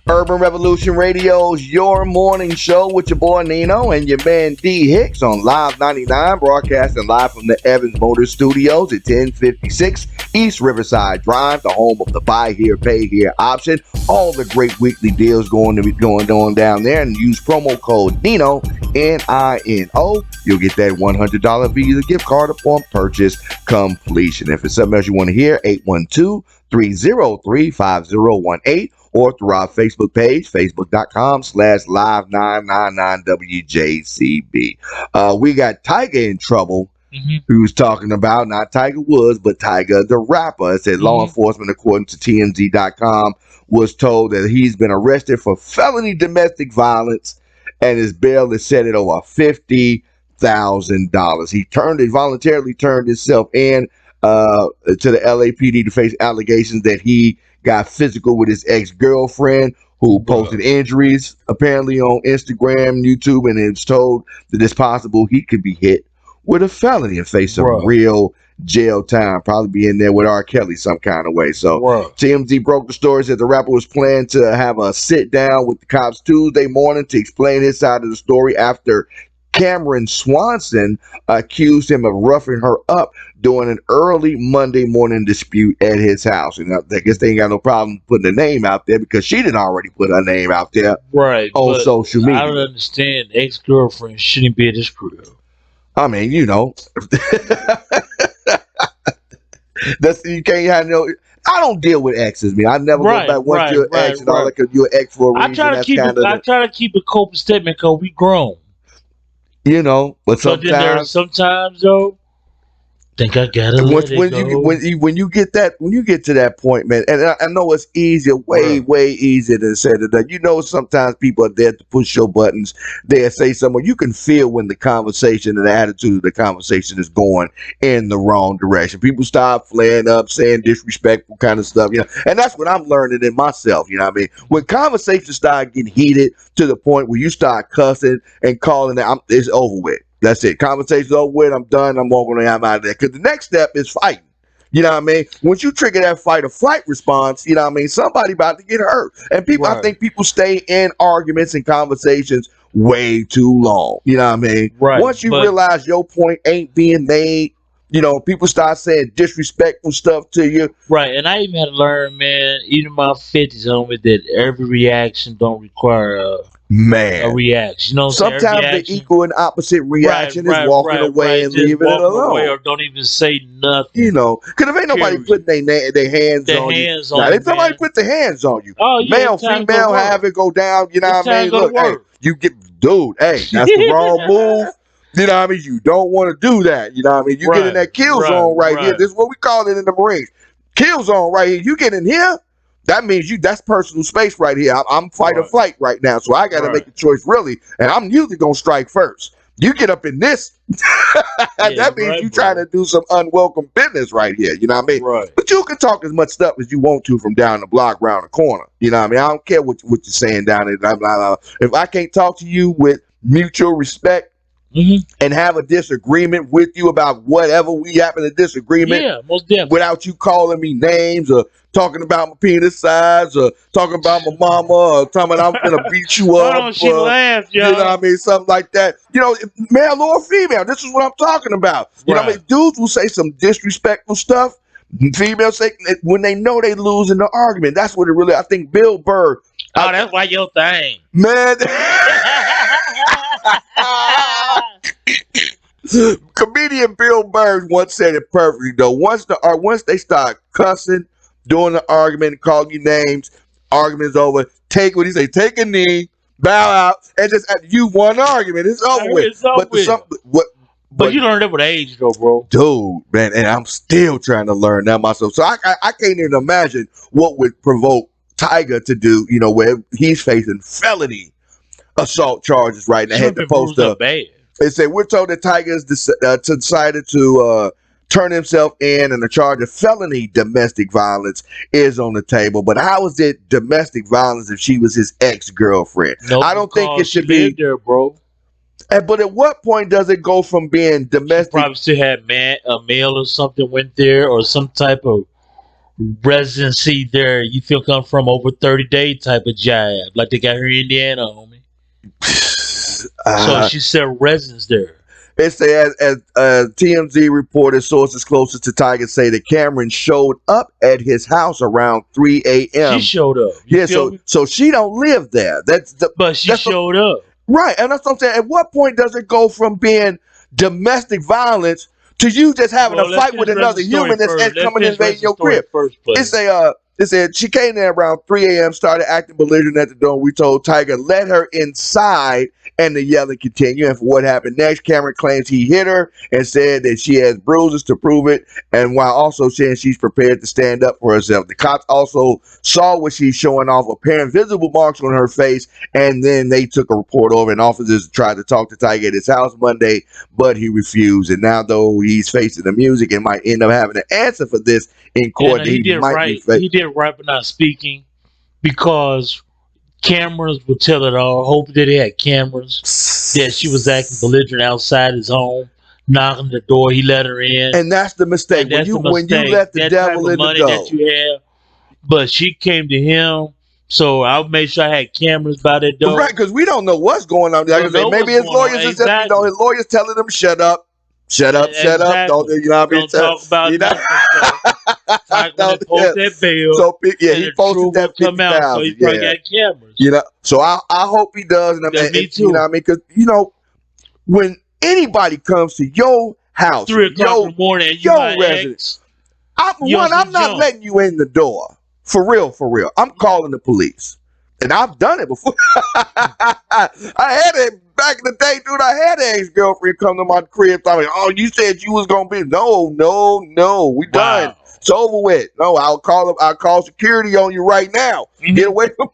Urban Revolution Radio's Your Morning Show with your boy Nino and your man D Hicks on Live 99, broadcasting live from the Evans Motor Studios at 1056 East Riverside Drive, the home of the buy here, pay here option. All the great weekly deals going on down there, and use promo code Nino, Nino. You'll get that $100 Visa gift card upon purchase completion. If it's something else you want to hear, 812-303-5018. Or through our Facebook page, facebook.com/live999WJCB. We got Tyga in trouble. Who was talking about, not Tiger Woods, but Tyga the rapper. It said law enforcement, according to TMZ.com, was told that he's been arrested for felony domestic violence and his bail is set at over $50,000. He voluntarily turned himself in to the LAPD to face allegations that he got physical with his ex-girlfriend who posted injuries apparently on Instagram, YouTube, and it's told that it's possible he could be hit with a felony and face some real jail time, probably be in there with R. Kelly some kind of way. So TMZ broke the story that the rapper was planning to have a sit down with the cops Tuesday morning to explain his side of the story after Cameron Swanson accused him of roughing her up during an early Monday morning dispute at his house. And I guess they ain't got no problem putting a name out there because she didn't already put her name out there on social media. I don't understand. Ex-girlfriend shouldn't be at this crib. I mean, that's you can't have no. I don't deal with exes, man. I never go back once you're an ex and all that because you're an ex for a reason. I try to keep a cope statement because we grown. But sometimes though, think I gotta let it go. When you get to that point, man, and I know it's easier, way easier than said than done. Sometimes people are there to push your buttons. They'll say something. You can feel when the conversation and the attitude of the conversation is going in the wrong direction. People start flaring up, saying disrespectful kind of stuff, and that's what I'm learning in myself. You know what I mean? When conversations start getting heated to the point where you start cussing and calling it, it's over with. That's it. Conversation's over with. I'm done. I'm walking out of there. Because the next step is fighting. You know what I mean? Once you trigger that fight or flight response, you know what I mean? Somebody about to get hurt. And people, I think people stay in arguments and conversations way too long. You know what I mean? Once you realize your point ain't being made, people start saying disrespectful stuff to you. And I even had to learn, man, even my 50s on me, that every reaction don't require a reaction. Sometimes the equal and opposite reaction is walking away and leaving it alone. Or don't even say nothing. Because if ain't nobody putting their hands on you. Now, if somebody put their hands on you, male, female, have it go down. You know what I mean? Look, hey, you get, dude, hey, that's the wrong move. You know what I mean? You don't want to do that. You know what I mean? You get in that kill zone right here. This is what we call it in the Marines. Kill zone right here. You get in here, that means that's personal space right here. I'm fight or flight right now. So I got to make a choice really. And I'm usually going to strike first. You get up in this, that means you trying to do some unwelcome business right here. You know what I mean? But you can talk as much stuff as you want to from down the block, around the corner. You know what I mean? I don't care what you're saying down there. Blah, blah, blah. If I can't talk to you with mutual respect, and have a disagreement with you about whatever we happen to disagreement, most definitely, without you calling me names or talking about my penis size or talking about my mama or talking about I'm gonna beat you up. She laughed, you know what I mean? Something like that. Male or female, this is what I'm talking about. You know what I mean? Dudes will say some disrespectful stuff. Females say when they know they losing the argument. That's what it really. I think Bill Burr. That's why your thing, man. Comedian Bill Burr once said it perfectly though. Once they start cussing, doing the argument, calling you names, argument's over. Take what he say. Take a knee, bow out, and just you won the argument. It's over with. But you learned that with age though, bro. Dude, man, and I'm still trying to learn that myself. So I can't even imagine what would provoke Tyga to do. Where he's facing felony assault charges right now. Had to post up. They say we're told that Tyga has decided to turn himself in, and the charge of felony domestic violence is on the table. But how is it domestic violence if she was his ex-girlfriend? I don't think it should be there, bro. But at what point does it go from being domestic? She probably still had a male or something went there, or some type of residency there. You feel come from over 30-day type of job, like they got here in Indiana, homie. So Uh, she said residence there. it says, as TMZ reported, sources closest to Tyga say that Cameron showed up at his house around 3 She a.m. showed up. You Yeah, feel me? so she don't live there. But she That's the showed up. right, and that's what I'm saying. At what point does it go from being domestic violence to you just having a Well, let's fight with finish rest of another the story human that's first. Let's coming finish invading rest of the your story crib? first, It's please. it said she came there around 3 a.m., started acting belligerent at the door. We told Tyga let her inside, and the yelling continued. And for what happened next, Cameron claims he hit her and said that she has bruises to prove it, and while also saying she's prepared to stand up for herself. The cops also saw what she's showing off, apparent visible marks on her face, and then they took a report over, and officers tried to talk to Tyga at his house Monday, but he refused. And now, though he's facing the music and might end up having to answer for this in court, And that he he did might be right. He did right by not speaking because cameras would tell it all. Hope that he had cameras. That she was acting belligerent outside his home, knocking the door. He let her in, and that's the mistake. and that's the When you mistake. let the That type devil of in the money that door. you have. But she came to him, so I'll make sure I had cameras by that door. Right, because we don't know what's going on. Like I Don't say, know maybe what's his going on. lawyers is just, Exactly. his lawyers telling him, shut up, shut up, shut up. Don't, Exactly. you know what I mean? Don't talk about You know? nothing. So Tyga Don't- would post that bill, So, yeah, and he the posted truth that would come out. So 50,000. he probably Yeah. got cameras. You know, so I hope he does. And Yeah, me you know too. what I mean? Because, when anybody comes to your house, 3 o'clock in the morning, and you your my residence, ex. I'm not letting you in the door. For real, for real. I'm calling the police. And I've done it before. I had it back in the day, dude. I had an ex-girlfriend come to my crib talking, oh, you said you was gonna be. No. We done. Wow. It's over with. No, I'll call security on you right now. Get away from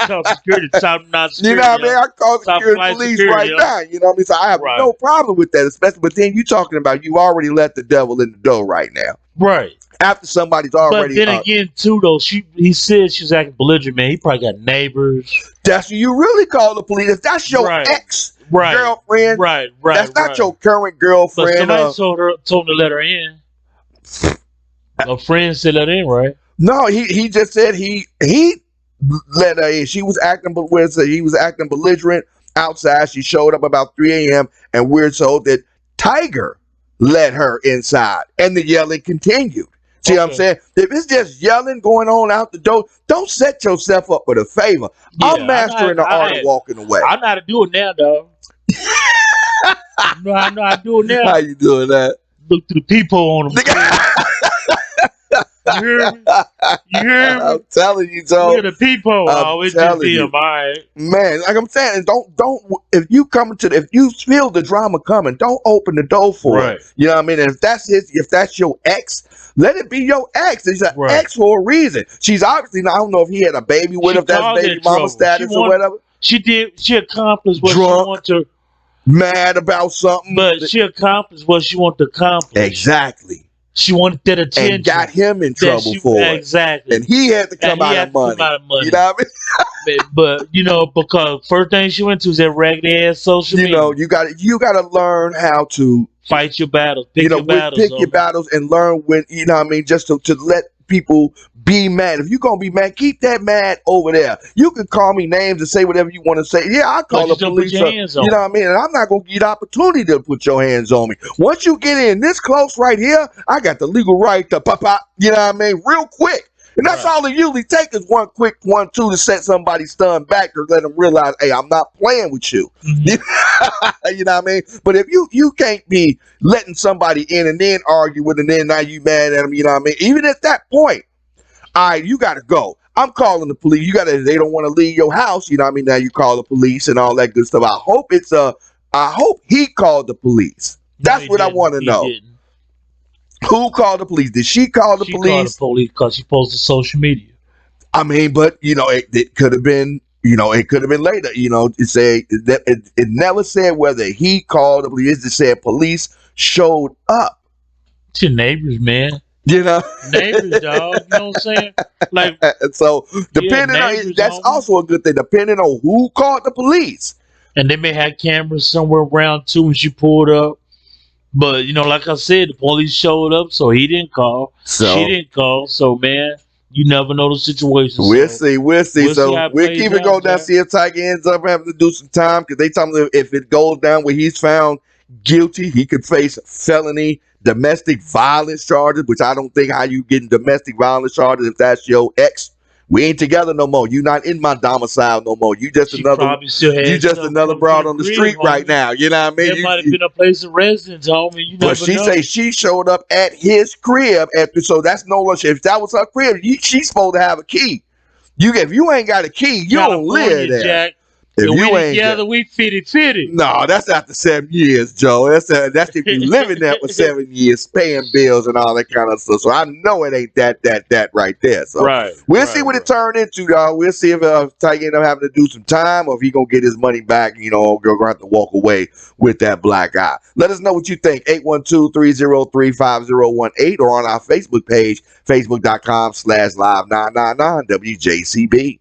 Tell security, stop not you know security. what I mean? I call Stop security flight police security, right now. You know what I mean? So I have Right. no problem with that, especially. But then you talking about you already let the devil in the door right now. Right. After somebody's But already. then again, too, though, he said she was acting belligerent, man. He probably got neighbors. That's you really call the police. If that's your Right. ex Right. girlfriend, Right. that's not right. your current But girlfriend. somebody told him to let her in. A friend said let her in, right? No, he just said he let her in. She was acting, he was acting belligerent outside. She showed up about 3 a.m. and we're told that Tyga let her inside, and the yelling continued. See what I'm saying? If it's just yelling going on out the door, don't set yourself up with a favor. Yeah, I'm mastering the art of walking away. I know how to do it now, dog. I know how to do it now. How you doing that? Look through the peephole on them. You hear me? You hear me? I'm telling you, Joe. Look at the peephole. Oh, it's just them, all right. Man, like I'm saying, don't if you feel the drama coming, don't open the door for it. You know what I mean? And if that's your ex, let it be your ex. It's an ex for a reason. She's obviously, I don't know if he had a baby with her, if that's baby mama status or whatever. She accomplished what she wanted to. Mad about something. But she accomplished what she wanted to accomplish. Exactly. She wanted that attention. And got him in trouble for it. Exactly. And he had to come out of money. You know what I mean? But because first thing she went to was that raggedy ass social media. You gotta learn how to fight your battles. Pick your battles and learn when, you know what I mean, just to let people be mad. If you're gonna be mad, keep that mad over there. You can call me names and say whatever you want to say. Yeah, I'll call the police. You know what I mean? And I'm not gonna give you the opportunity to put your hands on me. Once you get in this close right here, I got the legal right to pop out, you know what I mean, real quick. And that's all it usually takes is one quick 1-2 to set somebody stunned back or let them realize, hey, I'm not playing with you. Mm-hmm. You know what I mean? But if you can't be letting somebody in and then argue with them, and then now you mad at them, you know what I mean? Even at that point, all right, you got to go. I'm calling the police. They don't want to leave your house. You know what I mean? Now you call the police and all that good stuff. I hope he called the police. That's what I want to know. Didn't. Who called the police? Did she call the police? She called the police because she posted social media. I mean, but it could have been, it could have been later. It never said whether he called the police. It just said police showed up. It's your neighbors, man. Neighbors, dog. You know what I'm saying? Like, so depending on that's also a good thing. Depending on who called the police, and they may have cameras somewhere around too when she pulled up. But like I said, the police showed up, so he didn't call. She So didn't call. So man, you never know the situation. we'll So see. We'll see. we'll see So how it we'll plays keep it out, going down. Jack. See if Tyga ends up having to do some time because they tell him that if it goes down where he's found guilty, he could face felony domestic violence charges. Which I don't think how you getting domestic violence charges if that's your ex. We ain't together no more. You not in my domicile no more. You just She another. probably still You had just stuff another coming to broad the on the crib, street right homie. now. You know what I mean? There might have been a place of residence, homie. You But never she know. say she showed up at his crib after, so that's no longer. If that was her crib, she's supposed to have a key. If you ain't got a key, you don't live California, there. Jack. If And we you ain't got, together, we fitty. no, that's after 7 years, Joe. That's if you living there for 7 years, paying bills and all that kind of stuff. So I know it ain't that right there. So Right, we'll see right, what it right. turned into, y'all. We'll see if Tyga end up having to do some time or if he gonna get his money back. Or gonna have to walk away with that black eye. Let us know what you think. 812-303-5018 or on our Facebook page, facebook.com/live999 WJCB.